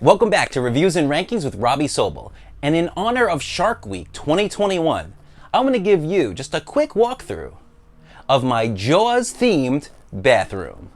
Welcome back to Reviews and Rankings with Robbie Sobel. And in honor of Shark Week 2021, I'm going to give you just a quick walkthrough of my Jaws themed bathroom.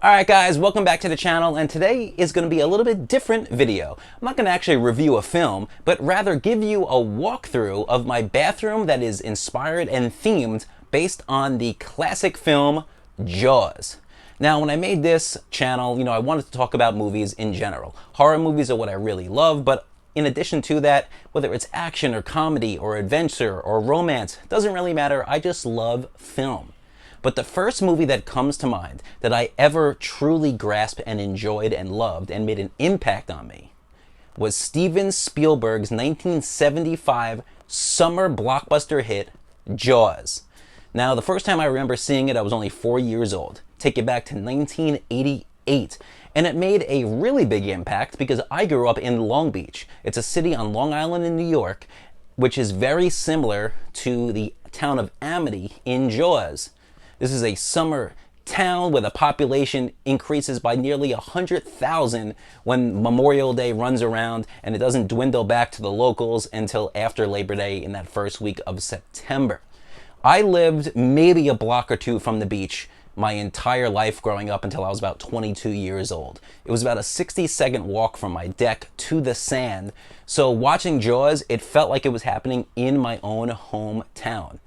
Alright guys, welcome back to the channel, and today is going to be a little bit different video. I'm not going to actually review a film, but rather give you a walkthrough of my bathroom that is inspired and themed based on the classic film Jaws. Now, when I made this channel, I wanted to talk about movies in general. Horror movies are what I really love, but in addition to that, whether it's action or comedy or adventure or romance, doesn't really matter. I just love film. But the first movie that comes to mind that I ever truly grasped and enjoyed and loved and made an impact on me was Steven Spielberg's 1975 summer blockbuster hit, Jaws. Now, the first time I remember seeing it, I was only 4 years old. Take it back to 1988. And it made a really big impact because I grew up in Long Beach. It's a city on Long Island in New York, which is very similar to the town of Amity in Jaws. This is a summer town where the population increases by nearly 100,000 when Memorial Day runs around, and it doesn't dwindle back to the locals until after Labor Day in that first week of September. I lived maybe a block or two from the beach my entire life growing up until I was about 22 years old. It was about a 60-second walk from my deck to the sand. So watching Jaws, it felt like it was happening in my own hometown.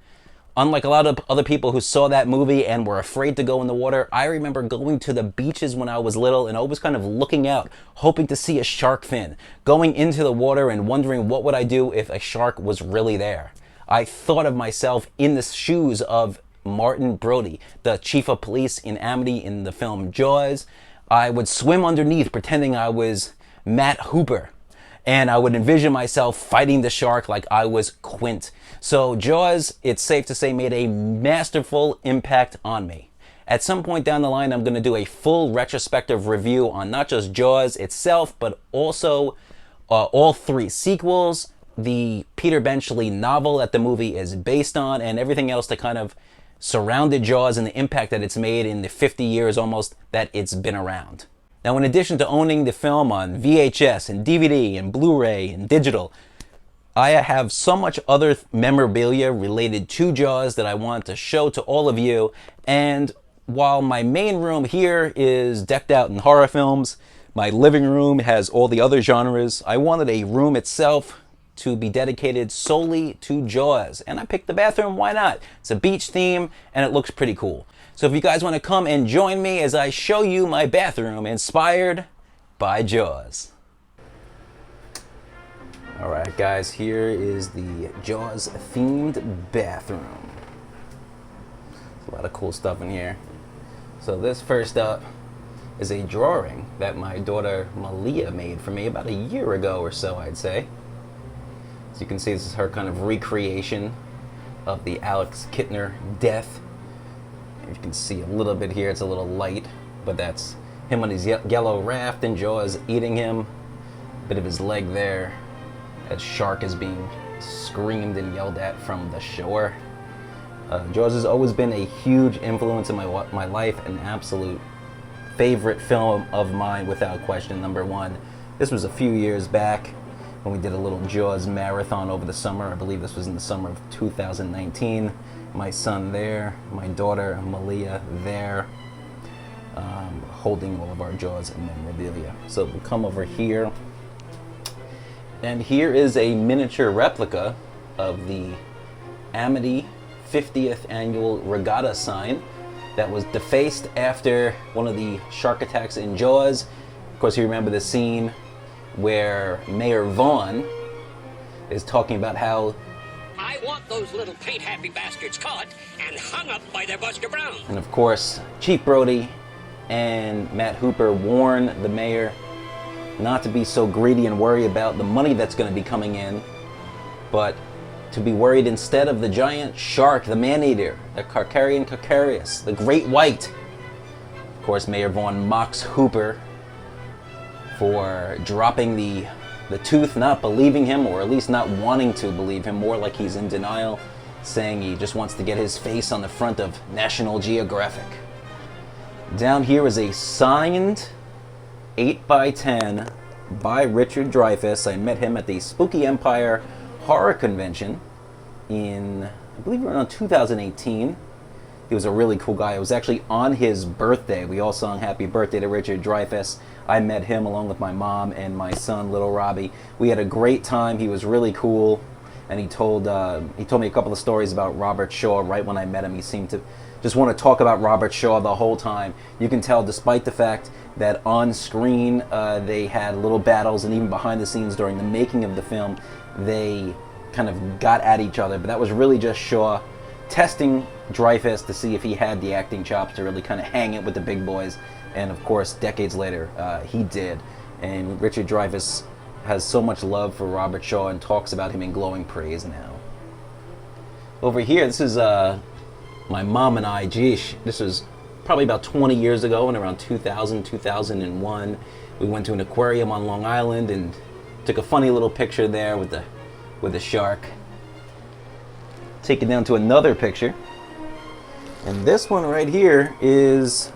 Unlike a lot of other people who saw that movie and were afraid to go in the water, I remember going to the beaches when I was little and always kind of looking out, hoping to see a shark fin, going into the water and wondering what would I do if a shark was really there. I thought of myself in the shoes of Martin Brody, the chief of police in Amity in the film Jaws. I would swim underneath pretending I was Matt Hooper, and I would envision myself fighting the shark like I was Quint. So Jaws, it's safe to say, made a masterful impact on me. At some point down the line, I'm going to do a full retrospective review on not just Jaws itself, but also all three sequels, the Peter Benchley novel that the movie is based on, and everything else that kind of surrounded Jaws and the impact that it's made in the 50 years almost that it's been around. Now, in addition to owning the film on VHS and DVD and Blu-ray and digital, I have so much other memorabilia related to Jaws that I want to show to all of you. And while my main room here is decked out in horror films, my living room has all the other genres, I wanted a room itself to be dedicated solely to Jaws. And I picked the bathroom, why not? It's a beach theme and it looks pretty cool. So if you guys want to come and join me as I show you my bathroom inspired by Jaws. Alright guys, here is the Jaws themed bathroom. There's a lot of cool stuff in here. So this first up is a drawing that my daughter Malia made for me about a year ago or so, I'd say. As you can see, this is her kind of recreation of the Alex Kittner death. You can see a little bit here, it's a little light, but that's him on his yellow raft and Jaws eating him. Bit of his leg there. That shark is being screamed and yelled at from the shore. Jaws has always been a huge influence in my life, an absolute favorite film of mine without question, number one. This was a few years back when we did a little Jaws marathon over the summer. I believe this was in the summer of 2019. My son there, my daughter Malia there, holding all of our Jaws memorabilia. So we'll come over here, and here is a miniature replica of the Amity 50th annual regatta sign that was defaced after one of the shark attacks in Jaws. Of course, you remember the scene where Mayor Vaughn is talking about how I want those little paint-happy bastards caught and hung up by their Buster Brown. And of course, Chief Brody and Matt Hooper warn the mayor not to be so greedy and worry about the money that's going to be coming in, but to be worried instead of the giant shark, the man-eater, the Carcharian Carcharius, the great white. Of course, Mayor Vaughn mocks Hooper for dropping the tooth, not believing him, or at least not wanting to believe him, more like he's in denial, saying he just wants to get his face on the front of National Geographic. Down here is a signed 8x10 by Richard Dreyfuss. I met him at the Spooky Empire Horror Convention in, I believe, around 2018. He was a really cool guy. It was actually on his birthday. We all sung Happy Birthday to Richard Dreyfuss. I met him along with my mom and my son, little Robbie. We had a great time. He was really cool, and he told me a couple of stories about Robert Shaw. Right when I met him, he seemed to just want to talk about Robert Shaw the whole time. You can tell, despite the fact that on screen they had little battles, and even behind the scenes during the making of the film, they kind of got at each other. But that was really just Shaw testing Dreyfuss to see if he had the acting chops to really kind of hang it with the big boys. And of course, decades later, he did. And Richard Dreyfuss has so much love for Robert Shaw and talks about him in glowing praise now. Over here, this is my mom and I. Geesh, this was probably about 20 years ago, in around 2000, 2001. We went to an aquarium on Long Island and took a funny little picture there with the shark. Take it down to another picture. And this one right here is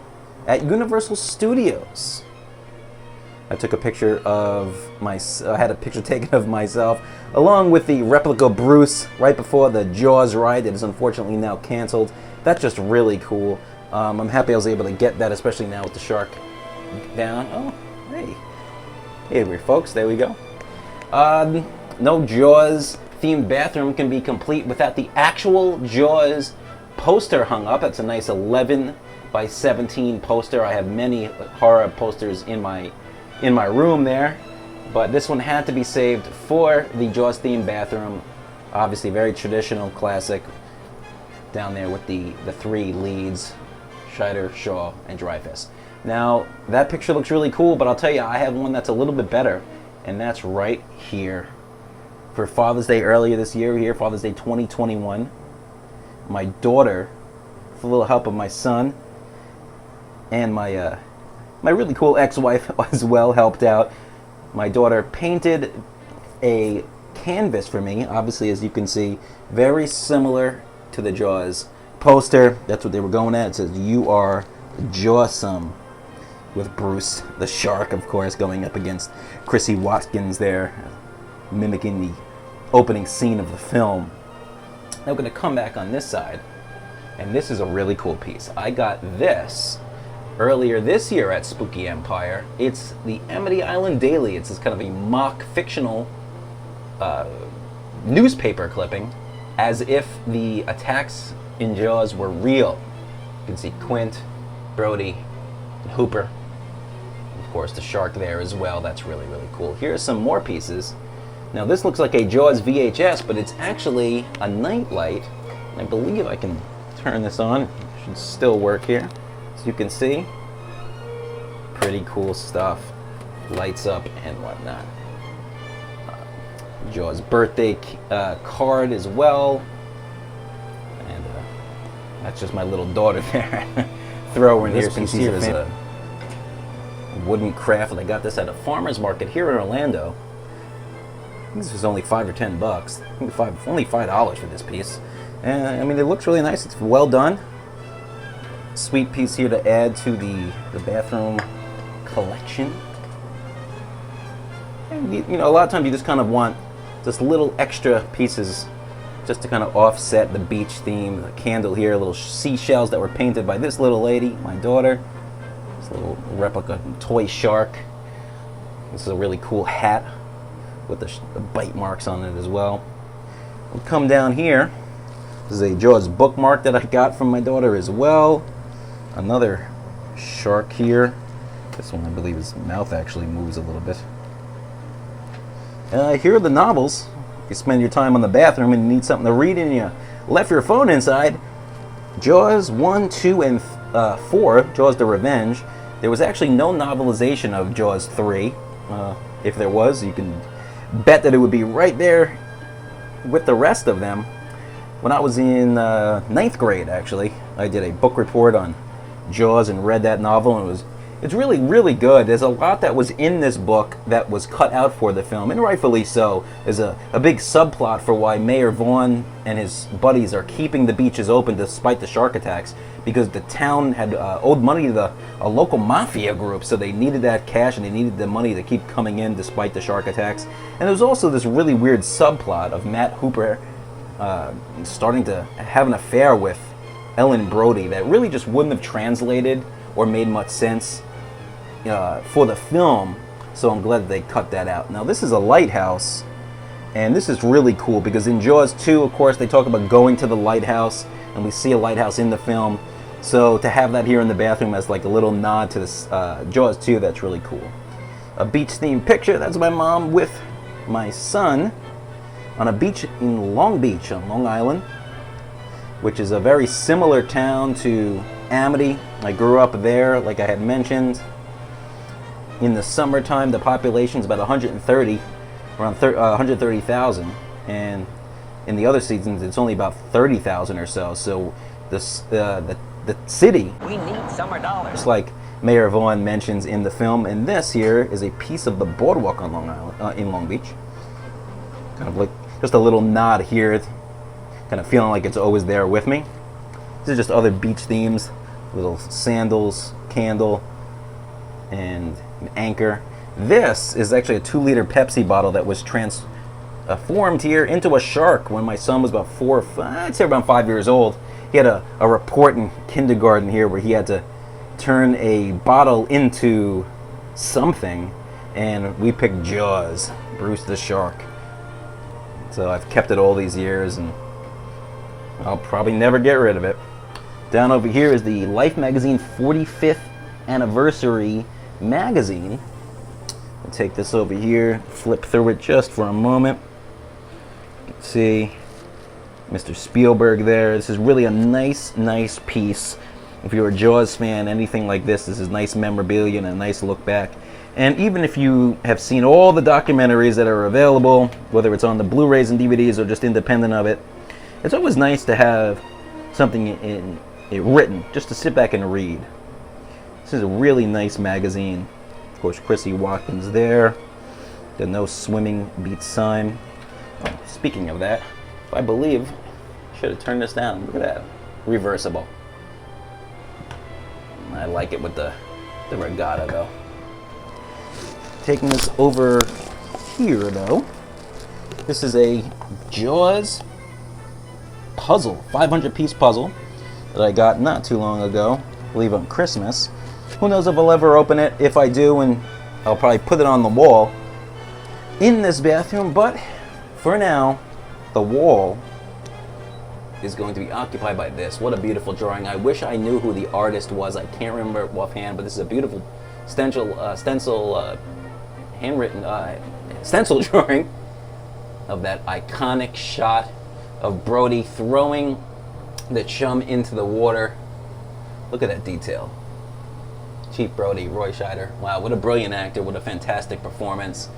at Universal Studios. I took a picture of I had a picture taken of myself along with the replica Bruce right before the Jaws ride that is unfortunately now canceled. That's just really cool. I'm happy I was able to get that, especially now with the shark down. Oh, hey. Hey, folks, there we go. No Jaws themed bathroom can be complete without the actual Jaws poster hung up. That's a nice 11 by 17 poster. I have many horror posters in my room there, but this one had to be saved for the Jaws themed bathroom. Obviously very traditional, classic, down there with the three leads, Scheider, Shaw, and Dreyfuss. Now that picture looks really cool, but I'll tell you, I have one that's a little bit better, and that's right here. For Father's Day earlier this year, here, Father's Day 2021, my daughter, with a little help of my son, and my really cool ex-wife as well helped out. My daughter painted a canvas for me, obviously, as you can see, very similar to the Jaws poster. That's what they were going at. It says, "You are Jawsome," with Bruce, the shark, of course, going up against Chrissy Watkins there, mimicking the opening scene of the film. Now we're going to come back on this side, and this is a really cool piece. I got this earlier this year at Spooky Empire. It's the Amity Island Daily. It's this kind of a mock fictional newspaper clipping, as if the attacks in Jaws were real. You can see Quint, Brody, and Hooper. Of course, the shark there as well. That's really, really cool. Here are some more pieces. Now this looks like a Jaws VHS, but it's actually a nightlight. I believe I can turn this on. It should still work here. As you can see, pretty cool stuff. Lights up and whatnot. Jaws birthday card as well. And that's just my little daughter there. Throw her in here. This here is a wooden craft, and I got this at a farmer's market here in Orlando. I think this was only $5 or $10. I think only $5 for this piece. And I mean, it looks really nice. It's well done. Sweet piece here to add to the bathroom collection. And you know, a lot of times you just kind of want just little extra pieces just to kind of offset the beach theme. The candle here, little seashells that were painted by this little lady, my daughter. This little replica toy shark. This is a really cool hat with the bite marks on it as well. We'll come down here. This is a Jaws bookmark that I got from my daughter as well. Another shark here. This one, I believe his mouth actually moves a little bit. Here are the novels. If you spend your time on the bathroom and you need something to read and you left your phone inside, Jaws 1, 2, and 4, Jaws the Revenge. There was actually no novelization of Jaws 3. If there was, you can bet that it would be right there with the rest of them. When I was in 9th grade, actually, I did a book report on Jaws and read that novel, and it was It's really, really good. There's a lot that was in this book that was cut out for the film, and rightfully so. There's a big subplot for why Mayor Vaughn and his buddies are keeping the beaches open despite the shark attacks, because the town had owed money to a local mafia group, so they needed that cash and they needed the money to keep coming in despite the shark attacks. And there was also this really weird subplot of Matt Hooper starting to have an affair with Ellen Brody that really just wouldn't have translated or made much sense for the film, so I'm glad that they cut that out. Now this is a lighthouse, and this is really cool because in Jaws 2, of course, they talk about going to the lighthouse, and we see a lighthouse in the film. So to have that here in the bathroom as like a little nod to this Jaws 2, that's really cool. A beach-themed picture, that's my mom with my son on a beach in Long Beach on Long Island, which is a very similar town to Amity. I grew up there, like I had mentioned. In the summertime, the population is about 130, around 130,000, and in the other seasons, it's only about 30,000 or so. So the city, We need summer dollars. just like Mayor Vaughn mentions in the film, and this here is a piece of the boardwalk on Long Island, in Long Beach. Kind of like just a little nod here, kind of feeling like it's always there with me. These are just other beach themes, little sandals, candle, and an anchor. This is actually a 2-liter Pepsi bottle that was transformed here into a shark when my son was about 4 or 5, I'd say around 5 years old. He had a report in kindergarten here where he had to turn a bottle into something, and we picked Jaws, Bruce the Shark. So I've kept it all these years, and I'll probably never get rid of it. Down over here is the Life Magazine 45th Anniversary magazine. I'll take this over here, flip through it just for a moment. You can see Mr. Spielberg there. This is really a nice piece. If you're a Jaws fan, anything like this is nice memorabilia and a nice look back. And even if you have seen all the documentaries that are available, whether it's on the Blu-rays and DVDs or just independent of it, it's always nice to have something in it written, just to sit back and read. This is a really nice magazine. Of course, Chrissy Watkins there. The no swimming beats sign. Oh, speaking of that, I believe I should have turned this down. Look at that. Reversible. I like it with the regatta though. Taking this over here though, this is a Jaws puzzle, 500-piece puzzle that I got not too long ago, I believe on Christmas. Who knows if I'll ever open it? If I do, and I'll probably put it on the wall in this bathroom, but for now, the wall is going to be occupied by this. What a beautiful drawing. I wish I knew who the artist was. I can't remember offhand, but this is a beautiful handwritten stencil drawing of that iconic shot of Brody throwing the chum into the water. Look at that detail. Chief Brody, Roy Scheider. Wow, what a brilliant actor, what a fantastic performance.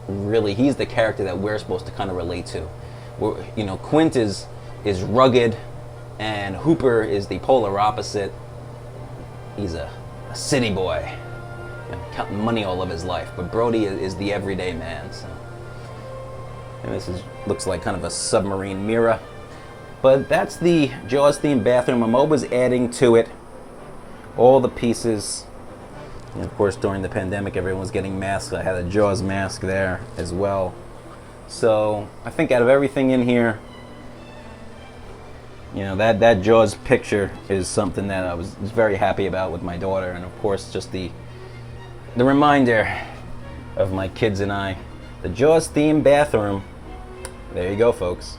Really, he's the character that we're supposed to kind of relate to. You know, Quint is rugged, and Hooper is the polar opposite. He's a city boy, counting money all of his life, but Brody is the everyday man. So. And this looks like kind of a submarine mirror. But that's the Jaws themed bathroom. I'm always adding to it all the pieces. And of course, during the pandemic, everyone was getting masks. I had a Jaws mask there as well. So I think out of everything in here, you know, that Jaws picture is something that I was very happy about with my daughter, and of course just the reminder of my kids and I. The Jaws themed bathroom. There you go, folks.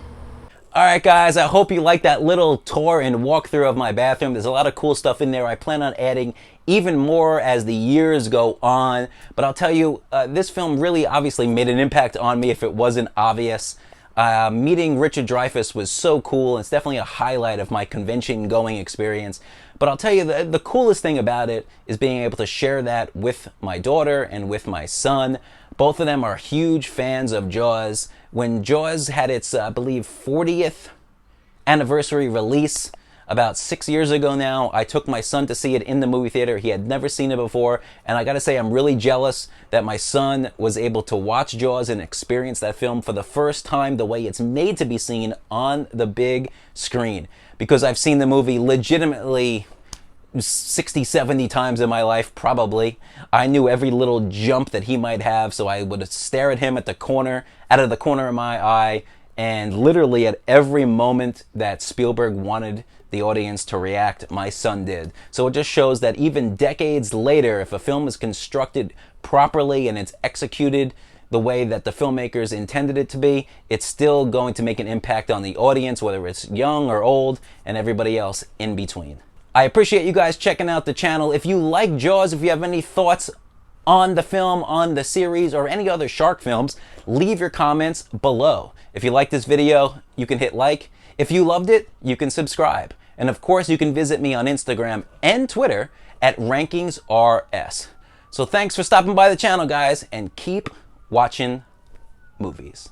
Alright guys, I hope you liked that little tour and walkthrough of my bathroom. There's a lot of cool stuff in there. I plan on adding even more as the years go on. But I'll tell you, this film really obviously made an impact on me if it wasn't obvious. Meeting Richard Dreyfuss was so cool. It's definitely a highlight of my convention going experience. But I'll tell you, the coolest thing about it is being able to share that with my daughter and with my son. Both of them are huge fans of Jaws. When Jaws had its, I believe, 40th anniversary release, About 6 years ago now, I took my son to see it in the movie theater. He had never seen it before, and I gotta say I'm really jealous that my son was able to watch Jaws and experience that film for the first time the way it's made to be seen on the big screen. Because I've seen the movie legitimately 60, 70 times in my life, probably. I knew every little jump that he might have, so I would stare at him out of the corner of my eye, and literally at every moment that Spielberg wanted the audience to react, my son did. So it just shows that even decades later, if a film is constructed properly and it's executed the way that the filmmakers intended it to be, it's still going to make an impact on the audience, whether it's young or old, and everybody else in between. I appreciate you guys checking out the channel. If you like Jaws, if you have any thoughts on the film, on the series, or any other shark films, leave your comments below. If you like this video, you can hit like. If you loved it, you can subscribe. And of course, you can visit me on Instagram and Twitter at RankingsRS. So thanks for stopping by the channel, guys, and keep watching movies.